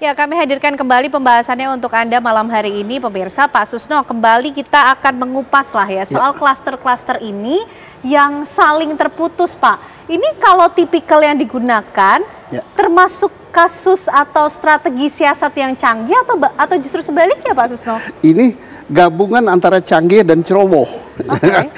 Ya, kami hadirkan kembali pembahasannya untuk Anda malam hari ini, pemirsa. Pak Susno, kembali kita akan mengupas lah ya soal klaster-klaster ini yang saling terputus, Pak. Ini kalau tipikal yang digunakan, termasuk kasus atau strategi siasat yang canggih atau justru sebaliknya, Pak Susno? Ini gabungan antara canggih dan ceroboh. Okay.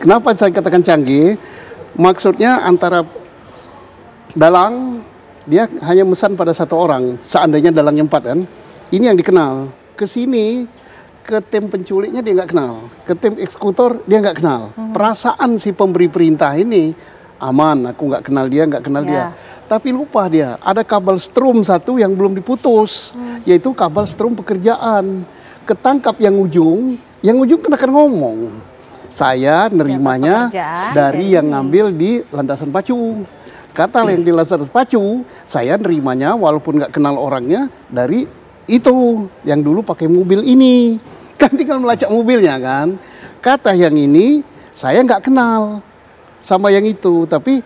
Kenapa saya katakan canggih? Maksudnya antara dalang, dia hanya mesan pada satu orang, seandainya dalangnya 4 kan. Ini yang dikenal. Ke sini, ke tim penculiknya dia nggak kenal. Ke tim eksekutor dia nggak kenal. Perasaan si pemberi perintah ini, aman, aku nggak kenal dia. Tapi lupa dia, ada kabel strum satu yang belum diputus, yaitu kabel strum pekerjaan. Ketangkap yang ujung kan akan ngomong. Saya nerimanya dari yang ngambil di landasan pacu. Kata yang di landasan pacu, saya nerimanya walaupun nggak kenal orangnya dari itu yang dulu pakai mobil ini. Kan tinggal melacak mobilnya kan. Kata yang ini saya nggak kenal sama yang itu, tapi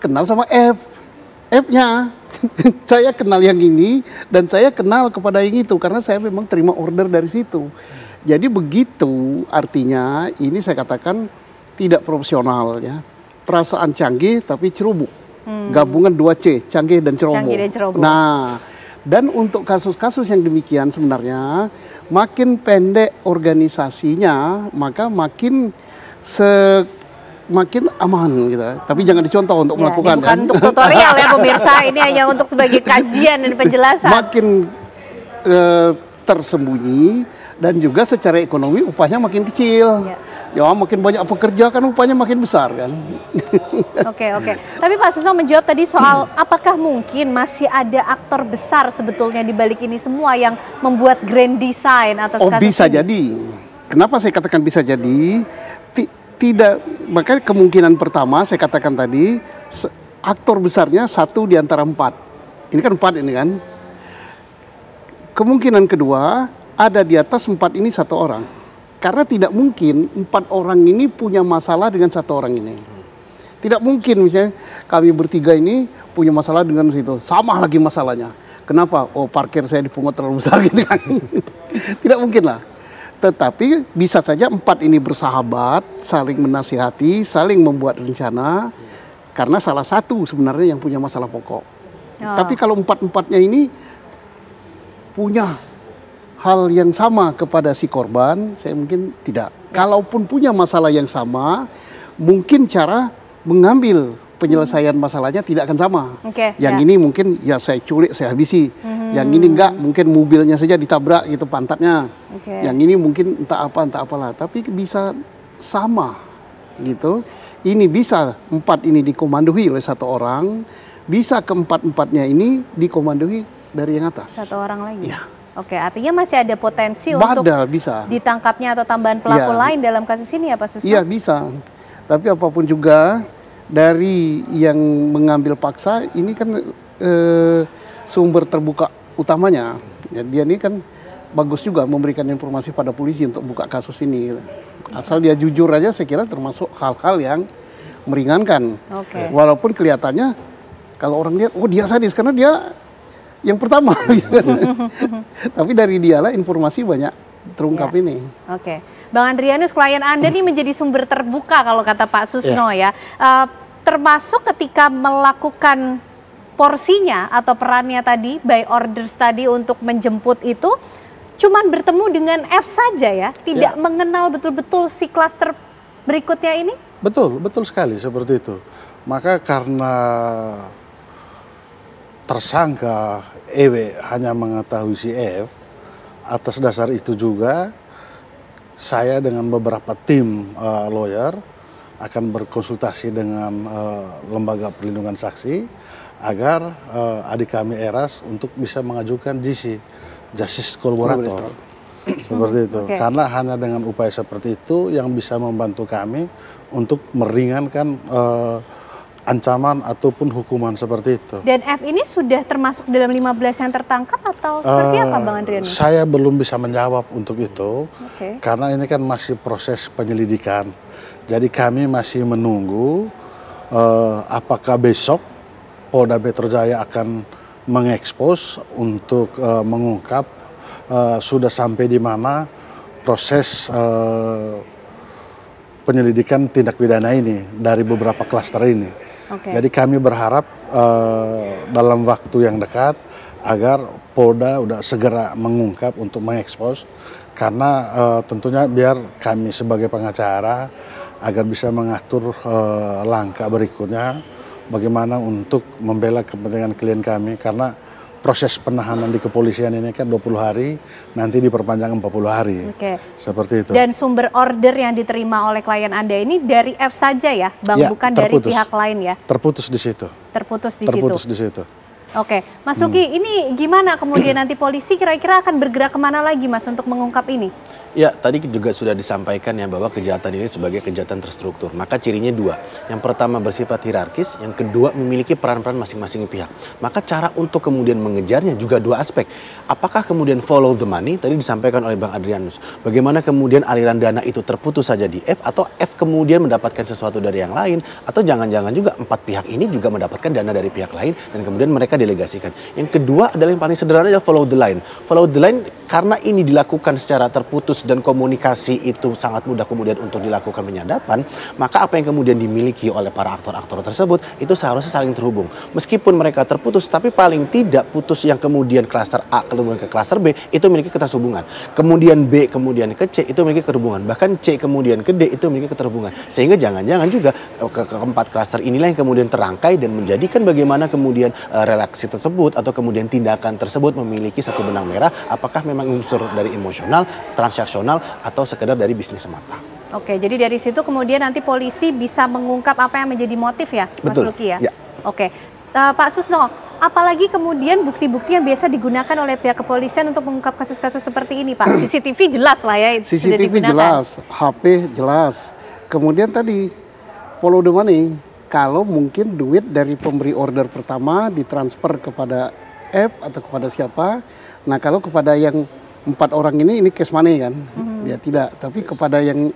kenal sama F-nya. Saya kenal yang ini dan saya kenal kepada yang itu karena saya memang terima order dari situ. Jadi begitu artinya ini saya katakan tidak profesional ya. Perasaan canggih tapi ceroboh. Gabungan 2C, canggih dan ceroboh. Nah, dan untuk kasus-kasus yang demikian sebenarnya makin pendek organisasinya maka makin makin aman gitu. Tapi jangan dicontoh untuk melakukan. Bukan untuk tutorial ya pemirsa, ini hanya untuk sebagai kajian dan penjelasan. Makin tersembunyi dan juga secara ekonomi upahnya makin kecil. Ya makin banyak pekerja kan upahnya makin besar kan. Oke. Tapi Pak Susno menjawab tadi soal apakah mungkin masih ada aktor besar sebetulnya di balik ini semua yang membuat grand design atas kasus bisa ini? Jadi. Kenapa saya katakan bisa jadi? Tidak, makanya kemungkinan pertama saya katakan tadi aktor besarnya 1 di antara 4. Ini kan 4 ini kan. Kemungkinan kedua ada di atas 4 ini 1 orang. Karena tidak mungkin 4 orang ini punya masalah dengan 1 orang ini. Tidak mungkin misalnya kami bertiga ini punya masalah dengan situ. Sama lagi masalahnya. Kenapa? Oh parkir saya dipungut terlalu besar gitu kan. Tidak mungkin lah. Tetapi bisa saja 4 ini bersahabat, saling menasihati, saling membuat rencana. Karena salah satu sebenarnya yang punya masalah pokok. Tapi kalau 4-4-nya ini punya hal yang sama kepada si korban, saya mungkin tidak. Kalaupun punya masalah yang sama, mungkin cara mengambil penyelesaian masalahnya tidak akan sama. Yang ini mungkin ya saya culik, saya habisi. Yang ini enggak, mungkin mobilnya saja ditabrak gitu pantatnya. Yang ini mungkin entah apalah. Tapi bisa sama gitu. Ini bisa 4 ini dikomandoi oleh 1 orang. Bisa ke-4-4-nya ini dikomandoi dari yang atas. 1 orang lagi? Ya. Oke, artinya masih ada potensi untuk bisa ditangkapnya atau tambahan pelaku lain dalam kasus ini ya Pak Susno? Iya bisa. Tapi apapun juga dari yang mengambil paksa ini kan sumber terbuka utamanya. Ya, dia ini kan bagus juga memberikan informasi pada polisi untuk buka kasus ini. Asal dia jujur aja saya kira termasuk hal-hal yang meringankan. Walaupun kelihatannya kalau orang lihat, oh dia sadis karena dia yang pertama. Tapi dari dialah informasi banyak terungkap ini. Bang Adrianus, klien Anda nih menjadi sumber terbuka kalau kata Pak Susno ya. Termasuk ketika melakukan porsinya atau perannya tadi, by orders tadi untuk menjemput itu, cuman bertemu dengan F saja ya? Tidak mengenal betul-betul si klaster berikutnya ini? Betul sekali seperti itu. Maka karena tersangka EW hanya mengetahui si F, atas dasar itu juga saya dengan beberapa tim lawyer akan berkonsultasi dengan lembaga perlindungan saksi agar adik kami Eras untuk bisa mengajukan GC, Justice Collaborator. Seperti itu. Karena hanya dengan upaya seperti itu yang bisa membantu kami untuk meringankan ancaman ataupun hukuman seperti itu. Dan F ini sudah termasuk dalam 15 yang tertangkap atau seperti apa Bang Adrianus? Saya belum bisa menjawab untuk itu, karena ini kan masih proses penyelidikan. Jadi kami masih menunggu apakah besok Polda Metro Jaya akan mengekspos, untuk mengungkap sudah sampai di mana proses penyelidikan tindak pidana ini dari beberapa klaster ini. Jadi kami berharap dalam waktu yang dekat agar Polda udah segera mengungkap untuk mengekspos, karena tentunya biar kami sebagai pengacara agar bisa mengatur langkah berikutnya bagaimana untuk membela kepentingan klien kami, karena proses penahanan di kepolisian ini kan 20 hari, nanti diperpanjang 40 hari. Seperti itu. Dan sumber order yang diterima oleh klien Anda ini dari F saja ya, Bang, ya, bukan dari pihak lain ya? Terputus di situ. Terputus di situ. Oke, Mas Luki, ini gimana kemudian nanti polisi kira-kira akan bergerak kemana lagi, Mas, untuk mengungkap ini? Ya, tadi juga sudah disampaikan ya bahwa kejahatan ini sebagai kejahatan terstruktur. Maka cirinya dua. Yang pertama bersifat hierarkis, yang kedua memiliki peran-peran masing-masing pihak. Maka cara untuk kemudian mengejarnya juga dua aspek. Apakah kemudian follow the money, tadi disampaikan oleh Bang Adrianus. Bagaimana kemudian aliran dana itu terputus saja di F, atau F kemudian mendapatkan sesuatu dari yang lain, atau jangan-jangan juga empat pihak ini juga mendapatkan dana dari pihak lain dan kemudian mereka delegasikan. Yang kedua adalah yang paling sederhana, adalah follow the line. Follow the line karena ini dilakukan secara terputus dan komunikasi itu sangat mudah kemudian untuk dilakukan penyadapan, maka apa yang kemudian dimiliki oleh para aktor-aktor tersebut itu seharusnya saling terhubung. Meskipun mereka terputus, tapi paling tidak putus yang kemudian klaster A kemudian ke klaster B itu memiliki keterhubungan. Kemudian B kemudian ke C itu memiliki keterhubungan. Bahkan C kemudian ke D itu memiliki keterhubungan. Sehingga jangan-jangan juga keempat klaster inilah yang kemudian terangkai dan menjadikan bagaimana kemudian relasi tersebut atau kemudian tindakan tersebut memiliki satu benang merah, apakah memang unsur dari emosional, transaksional, atau sekedar dari bisnis semata. Oke, jadi dari situ kemudian nanti polisi bisa mengungkap apa yang menjadi motif ya, Mas Luki ya? Oke, Pak Susno, apalagi kemudian bukti-bukti yang biasa digunakan oleh pihak kepolisian untuk mengungkap kasus-kasus seperti ini, Pak? CCTV jelas lah ya, CCTV jelas, HP jelas. Kemudian tadi follow the money, kalau mungkin duit dari pemberi order pertama ditransfer kepada F atau kepada siapa. Nah, kalau kepada yang 4 orang ini cash money kan, dia tidak. Tapi kepada yang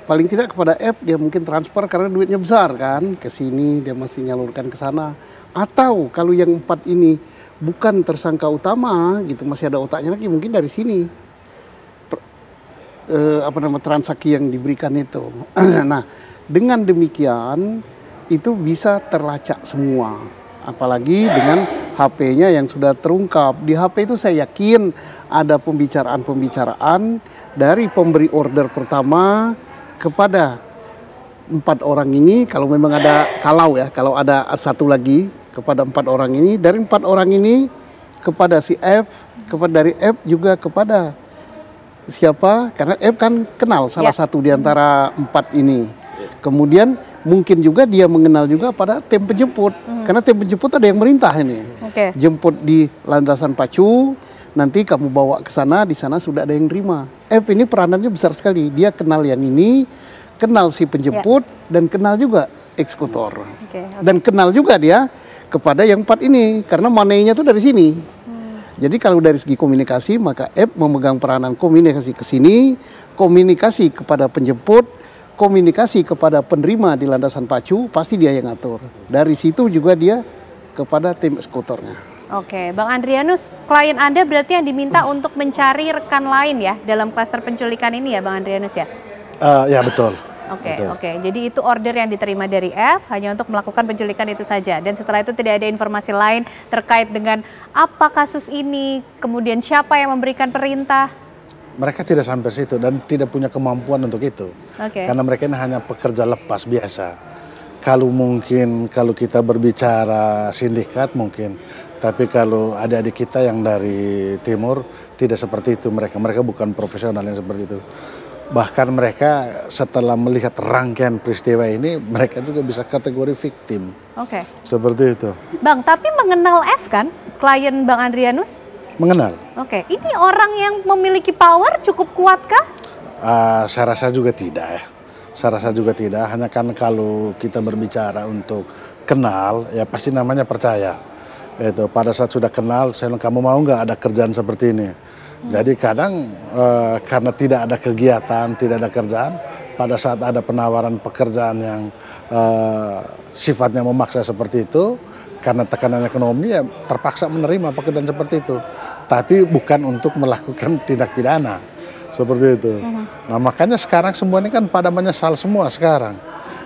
paling tidak kepada F dia mungkin transfer karena duitnya besar kan, ke sini dia masih nyalurkan ke sana. Atau kalau yang 4 ini bukan tersangka utama gitu, masih ada otaknya lagi, mungkin dari sini transaksi yang diberikan itu. Nah, dengan demikian itu bisa terlacak semua, apalagi dengan HP-nya yang sudah terungkap. Di HP itu saya yakin ada pembicaraan-pembicaraan dari pemberi order pertama kepada 4 orang ini. Kalau memang ada, kalau ada satu lagi kepada 4 orang ini, dari 4 orang ini kepada si F, dari F juga kepada siapa? Karena F kan kenal salah satu di antara 4 ini. Kemudian mungkin juga dia mengenal juga pada tim penjemput, karena tim penjemput ada yang merintah ini. Jemput di landasan Pacu, nanti kamu bawa ke sana, di sana sudah ada yang terima. F ini peranannya besar sekali, dia kenal yang ini, kenal si penjemput, dan kenal juga eksekutor. Dan kenal juga dia kepada yang 4 ini, karena money-nya tuh dari sini. Jadi kalau dari segi komunikasi, maka F memegang peranan komunikasi ke sini, komunikasi kepada penjemput, komunikasi kepada penerima di landasan Pacu, pasti dia yang ngatur. Dari situ juga dia kepada tim eksekutornya. Oke, Bang Adrianus, klien Anda berarti yang diminta untuk mencari rekan lain ya dalam klaster penculikan ini ya, Bang Adrianus ya? Ya betul. Oke. Jadi itu order yang diterima dari F hanya untuk melakukan penculikan itu saja. Dan setelah itu tidak ada informasi lain terkait dengan apa kasus ini, kemudian siapa yang memberikan perintah. Mereka tidak sampai situ dan tidak punya kemampuan untuk itu. Karena mereka ini hanya pekerja lepas biasa. Kalau kita berbicara sindikat mungkin. Tapi kalau adik-adik kita yang dari timur tidak seperti itu mereka. Mereka bukan profesional yang seperti itu. Bahkan mereka setelah melihat rangkaian peristiwa ini, mereka juga bisa kategori victim. Seperti itu. Bang, tapi mengenal F kan, klien Bang Adrianus? Mengenal. Ini orang yang memiliki power cukup kuatkah? Saya rasa juga tidak ya. Saya rasa juga tidak, hanya kan kalau kita berbicara untuk kenal, ya pasti namanya percaya. Itu pada saat sudah kenal, saya bilang kamu mau nggak ada kerjaan seperti ini? Jadi kadang karena tidak ada kegiatan, tidak ada kerjaan, pada saat ada penawaran pekerjaan yang sifatnya memaksa seperti itu, karena tekanan ekonomi ya terpaksa menerima pekerjaan seperti itu, tapi bukan untuk melakukan tindak pidana seperti itu. Nah makanya sekarang semua ini kan pada menyesal semua sekarang.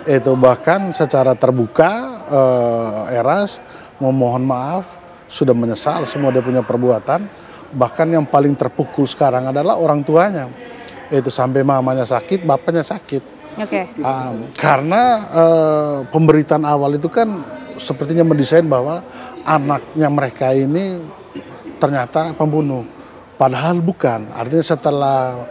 Itu bahkan secara terbuka Eras memohon maaf, sudah menyesal semua dia punya perbuatan. Bahkan yang paling terpukul sekarang adalah orang tuanya. Itu sampai mamanya sakit, bapaknya sakit. Karena pemberitaan awal itu kan sepertinya mendesain bahwa anaknya mereka ini ternyata pembunuh. Padahal bukan. Artinya setelah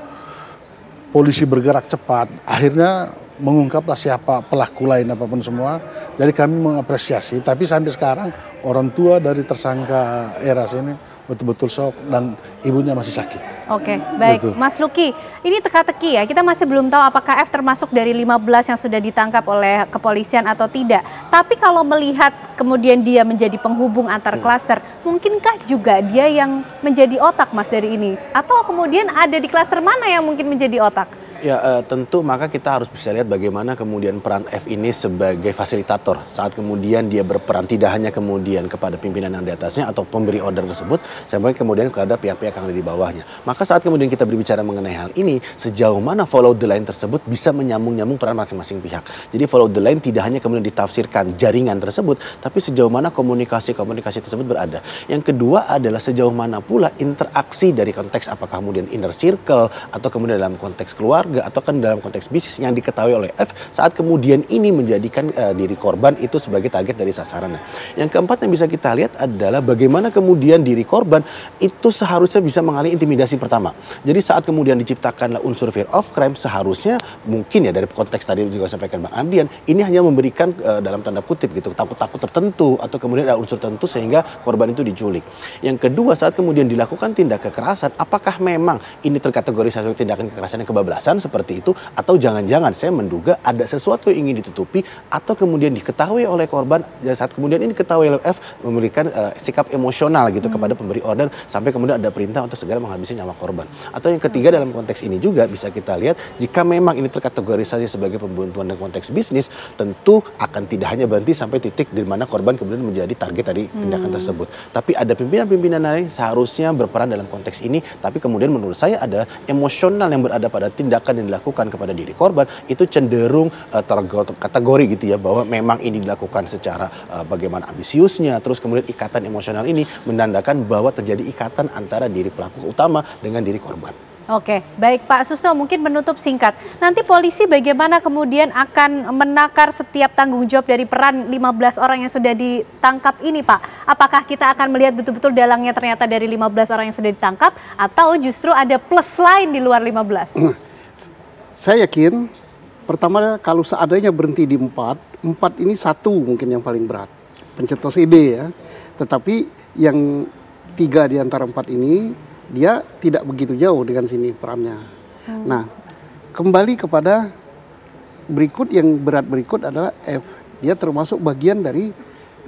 polisi bergerak cepat, akhirnya mengungkaplah siapa pelaku lain apapun semua. Jadi kami mengapresiasi. Tapi sampai sekarang orang tua dari tersangka Eras ini betul-betul shock dan ibunya masih sakit. Oke, baik. Gitu. Mas Luki, ini teka-teki ya, kita masih belum tahu apakah F termasuk dari 15 yang sudah ditangkap oleh kepolisian atau tidak. Tapi kalau melihat kemudian dia menjadi penghubung antar klaster, mungkinkah juga dia yang menjadi otak Mas dari ini? Atau kemudian ada di klaster mana yang mungkin menjadi otak? Ya tentu maka kita harus bisa lihat bagaimana kemudian peran F ini sebagai fasilitator saat kemudian dia berperan tidak hanya kemudian kepada pimpinan yang di atasnya atau pemberi order tersebut, sampai kemudian kepada pihak-pihak yang ada di bawahnya. Maka saat kemudian kita berbicara mengenai hal ini, sejauh mana follow the line tersebut bisa menyambung-nyambung peran masing-masing pihak. Jadi follow the line tidak hanya kemudian ditafsirkan jaringan tersebut, tapi sejauh mana komunikasi-komunikasi tersebut berada. Yang kedua adalah sejauh mana pula interaksi dari konteks apakah kemudian inner circle atau kemudian dalam konteks keluarga atau kan dalam konteks bisnis yang diketahui oleh F saat kemudian ini menjadikan diri korban itu sebagai target dari sasaran. Yang keempat yang bisa kita lihat adalah bagaimana kemudian diri korban itu seharusnya bisa mengalami intimidasi pertama. Jadi saat kemudian diciptakanlah unsur fear of crime, seharusnya mungkin ya dari konteks tadi juga sampaikan Bang Andian, ini hanya memberikan dalam tanda kutip gitu takut-takut tertentu atau kemudian ada unsur tertentu sehingga korban itu diculik. Yang kedua saat kemudian dilakukan tindak kekerasan, apakah memang ini terkategorisasi sebagai tindakan kekerasan yang kebablasan seperti itu, atau jangan-jangan saya menduga ada sesuatu yang ingin ditutupi atau kemudian diketahui oleh korban dan saat kemudian ini diketahui oleh F memberikan sikap emosional gitu kepada pemberi order sampai kemudian ada perintah untuk segera menghabisi nyawa korban. Atau yang ketiga dalam konteks ini juga bisa kita lihat jika memang ini terkategorisasi sebagai pembunuhan dalam konteks bisnis, tentu akan tidak hanya berhenti sampai titik di mana korban kemudian menjadi target dari tindakan tersebut. Tapi ada pimpinan-pimpinan lain seharusnya berperan dalam konteks ini, tapi kemudian menurut saya ada emosional yang berada pada tindakan yang dilakukan kepada diri korban itu cenderung terkategori gitu ya, bahwa memang ini dilakukan secara bagaimana ambisiusnya, terus kemudian ikatan emosional ini menandakan bahwa terjadi ikatan antara diri pelaku utama dengan diri korban. Oke, baik Pak Susno, mungkin menutup singkat. Nanti polisi bagaimana kemudian akan menakar setiap tanggung jawab dari peran 15 orang yang sudah ditangkap ini Pak? Apakah kita akan melihat betul-betul dalangnya ternyata dari 15 orang yang sudah ditangkap atau justru ada plus lain di luar 15? Saya yakin, pertama kalau seadanya berhenti di 4 ini satu mungkin yang paling berat, pencetus ide ya. Tetapi yang 3 di antara 4 ini, dia tidak begitu jauh dengan sini perannya. Nah, kembali kepada berikut yang berat berikut adalah F. Dia termasuk bagian dari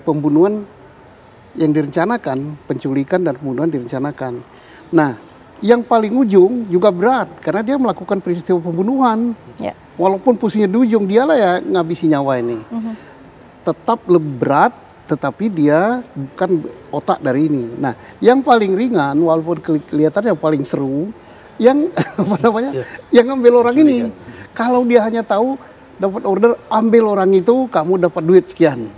pembunuhan yang direncanakan, penculikan dan pembunuhan direncanakan. Nah, yang paling ujung juga berat karena dia melakukan peristiwa pembunuhan. Walaupun posisinya di ujung, dialah ya ngabisi nyawa ini. Tetap lebih berat, tetapi dia bukan otak dari ini. Nah, yang paling ringan walaupun kelihatannya paling seru, yang apa namanya, yang ambil orang ini. Kalau dia hanya tahu dapat order ambil orang itu, kamu dapat duit sekian.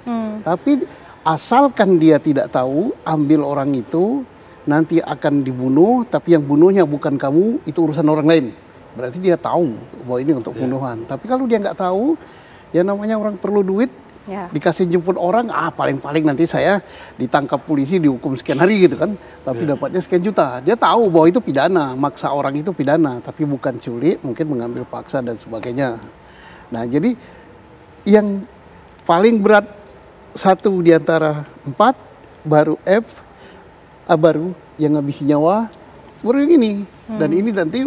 Tapi asalkan dia tidak tahu ambil orang itu nanti akan dibunuh, tapi yang bunuhnya bukan kamu, itu urusan orang lain. Berarti dia tahu bahwa ini untuk pembunuhan. Tapi kalau dia nggak tahu, ya namanya orang perlu duit, dikasih jemput orang, paling-paling nanti saya ditangkap polisi, dihukum sekian hari gitu kan. Tapi dapatnya sekian juta. Dia tahu bahwa itu pidana, maksa orang itu pidana, tapi bukan culik, mungkin mengambil paksa dan sebagainya. Nah, jadi yang paling berat satu di antara 4, baru F, baru yang ngabisi nyawa, baru yang ini. Dan ini nanti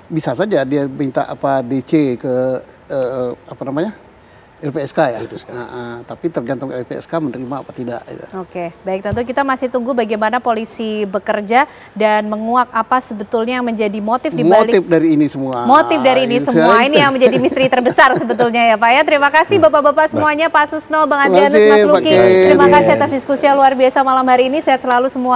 bisa saja dia minta DC ke LPSK ya. Tapi tergantung LPSK menerima apa tidak. Oke, baik, tentu kita masih tunggu bagaimana polisi bekerja dan menguak apa sebetulnya yang menjadi motif dibalik motif dari ini semua. Motif dari ini semua ini yang menjadi misteri terbesar sebetulnya ya Pak ya. Terima kasih Bapak-bapak semuanya, Pak Susno, Bang Adrianus, Mas Luki. Terima kasih atas diskusi yang luar biasa malam hari ini. Sehat selalu semuanya.